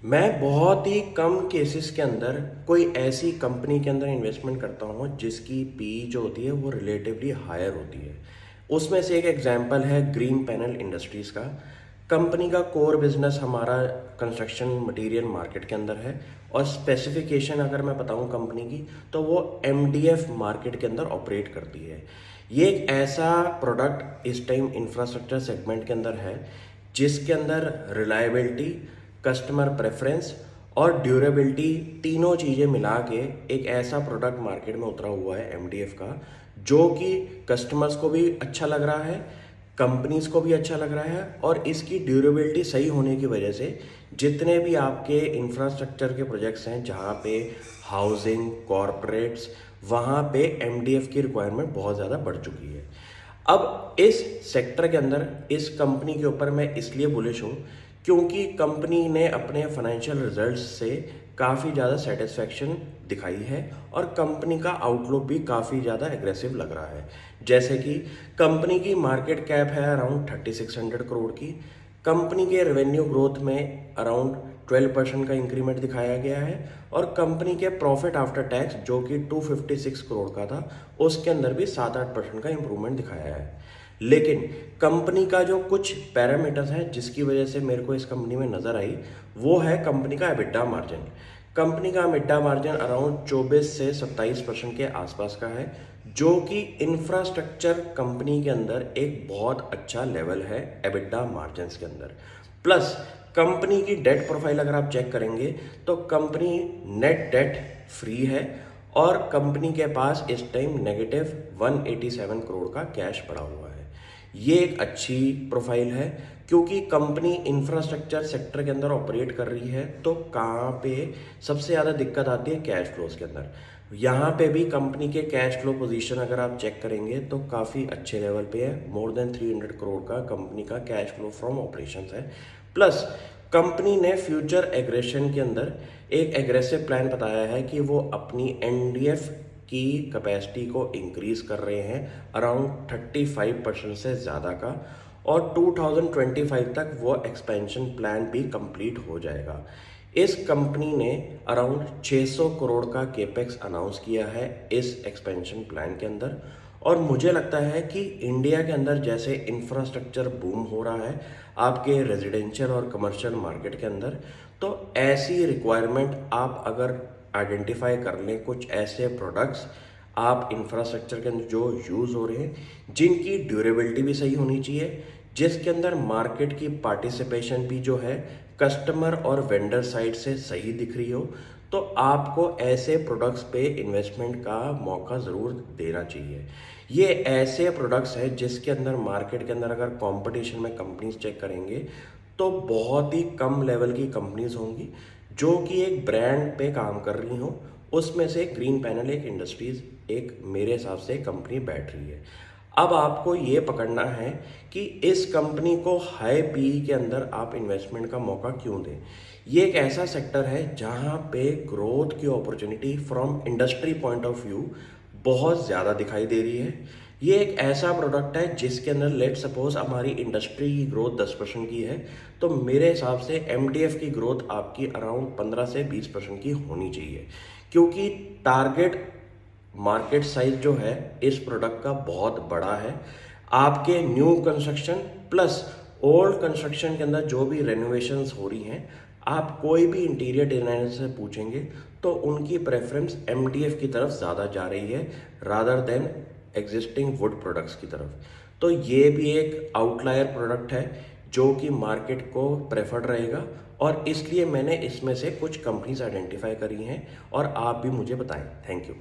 मैं बहुत ही कम केसेस के अंदर कोई ऐसी कंपनी के अंदर इन्वेस्टमेंट करता हूँ जिसकी पी जो होती है वो रिलेटिवली हायर होती है। उसमें से एक एग्जांपल है ग्रीन पैनल इंडस्ट्रीज़ का। कंपनी का कोर बिजनेस हमारा कंस्ट्रक्शन मटेरियल मार्केट के अंदर है, और स्पेसिफिकेशन अगर मैं बताऊं कंपनी की तो वो एमडीएफ मार्केट के अंदर ऑपरेट करती है। ये एक ऐसा प्रोडक्ट इस टाइम इंफ्रास्ट्रक्चर सेगमेंट के अंदर है जिसके अंदर रिलायबिलिटी, कस्टमर प्रेफरेंस और ड्यूरेबिलिटी तीनों चीज़ें मिला के एक ऐसा प्रोडक्ट मार्केट में उतरा हुआ है एमडीएफ का, जो कि कस्टमर्स को भी अच्छा लग रहा है, कंपनीज को भी अच्छा लग रहा है, और इसकी ड्यूरेबिलिटी सही होने की वजह से जितने भी आपके इंफ्रास्ट्रक्चर के प्रोजेक्ट्स हैं जहाँ पे हाउसिंग कॉरपोरेट्स, वहाँ पे एमडीएफ की रिक्वायरमेंट बहुत ज़्यादा बढ़ चुकी है। अब इस सेक्टर के अंदर इस कंपनी के ऊपर मैं इसलिए बुलिश हूँ क्योंकि कंपनी ने अपने फाइनेंशियल रिजल्ट्स से काफ़ी ज़्यादा सेटिस्फैक्शन दिखाई है, और कंपनी का आउटलुक भी काफ़ी ज़्यादा एग्रेसिव लग रहा है। जैसे कि कंपनी की मार्केट कैप है अराउंड 3600 करोड़ की। कंपनी के रेवेन्यू ग्रोथ में अराउंड 12% का इंक्रीमेंट दिखाया गया है, और कंपनी के प्रॉफिट आफ्टर टैक्स जो कि 256 करोड़ का था उसके अंदर भी 7-8% का इंप्रूवमेंट दिखाया है। लेकिन कंपनी का जो कुछ पैरामीटर्स हैं जिसकी वजह से मेरे को इस कंपनी में नज़र आई, वो है कंपनी का एबिटा मार्जिन। कंपनी का एबिटा मार्जिन अराउंड 24 से 27% के आसपास का है, जो कि इंफ्रास्ट्रक्चर कंपनी के अंदर एक बहुत अच्छा लेवल है एबिटा मार्जिन के अंदर। प्लस कंपनी की डेट प्रोफाइल अगर आप चेक करेंगे तो कंपनी नेट डेट फ्री है, और कंपनी के पास इस टाइम नेगेटिव 187 करोड़ का कैश पड़ा हुआ है। ये एक अच्छी प्रोफाइल है क्योंकि कंपनी इंफ्रास्ट्रक्चर सेक्टर के अंदर ऑपरेट कर रही है, तो कहाँ पे सबसे ज़्यादा दिक्कत आती है कैश फ्लोज के अंदर। यहाँ पे भी कंपनी के कैश फ्लो पोजीशन अगर आप चेक करेंगे तो काफ़ी अच्छे लेवल पे है, मोर देन 300 करोड़ का कंपनी का कैश फ्लो फ्रॉम ऑपरेशंस है। प्लस कंपनी ने फ्यूचर एग्रेशन के अंदर एक एग्रेसिव प्लान बताया है कि वो अपनी एनडीएफ की कैपेसिटी को इंक्रीज कर रहे हैं अराउंड 35% से ज़्यादा का, और 2025 तक वो एक्सपेंशन प्लान भी कंप्लीट हो जाएगा। इस कंपनी ने अराउंड 600 करोड़ का केपेक्स अनाउंस किया है इस एक्सपेंशन प्लान के अंदर, और मुझे लगता है कि इंडिया के अंदर जैसे इंफ्रास्ट्रक्चर बूम हो रहा है आपके रेजिडेंशियल और कमर्शियल मार्केट के अंदर, तो ऐसी रिक्वायरमेंट आप अगर आइडेंटिफाई कर लें, कुछ ऐसे प्रोडक्ट्स आप इंफ्रास्ट्रक्चर के अंदर जो यूज़ हो रहे हैं जिनकी ड्यूरेबिलिटी भी सही होनी चाहिए, जिसके अंदर मार्केट की पार्टिसिपेशन भी जो है कस्टमर और वेंडर साइड से सही दिख रही हो, तो आपको ऐसे प्रोडक्ट्स पे इन्वेस्टमेंट का मौका ज़रूर देना चाहिए। ये ऐसे प्रोडक्ट्स हैं जिसके अंदर मार्केट के अंदर अगर कंपटीशन में कंपनीज चेक करेंगे तो बहुत ही कम लेवल की कंपनीज होंगी जो कि एक ब्रांड पे काम कर रही हों। उसमें से ग्रीन पैनल एक इंडस्ट्रीज एक मेरे हिसाब से कंपनी बैठ रही है। अब आपको ये पकड़ना है कि इस कंपनी को हाई पीई के अंदर आप इन्वेस्टमेंट का मौका क्यों दें। ये एक ऐसा सेक्टर है जहां पे ग्रोथ की opportunity from industry point of view बहुत ज़्यादा दिखाई दे रही है। ये एक ऐसा प्रोडक्ट है जिसके अंदर लेट सपोज हमारी इंडस्ट्री की ग्रोथ 10% की है, तो मेरे हिसाब से एमडीएफ की ग्रोथ आपकी अराउंड 15 से 20% की होनी चाहिए, क्योंकि टारगेट मार्केट साइज जो है इस प्रोडक्ट का बहुत बड़ा है। आपके new construction plus old construction के अंदर जो भी रेनोवेशंस हो रही हैं, आप कोई भी इंटीरियर डिजाइनर से पूछेंगे तो उनकी प्रेफरेंस एमडीएफ की तरफ ज़्यादा जा रही है rather than existing would products की तरफ। तो ये भी एक आउटलायर प्रोडक्ट है जो कि मार्केट को प्रेफर्ड रहेगा, और इसलिए मैंने इसमें से कुछ कंपनीज आइडेंटिफाई करी हैं और आप भी मुझे बताएं। Thank you.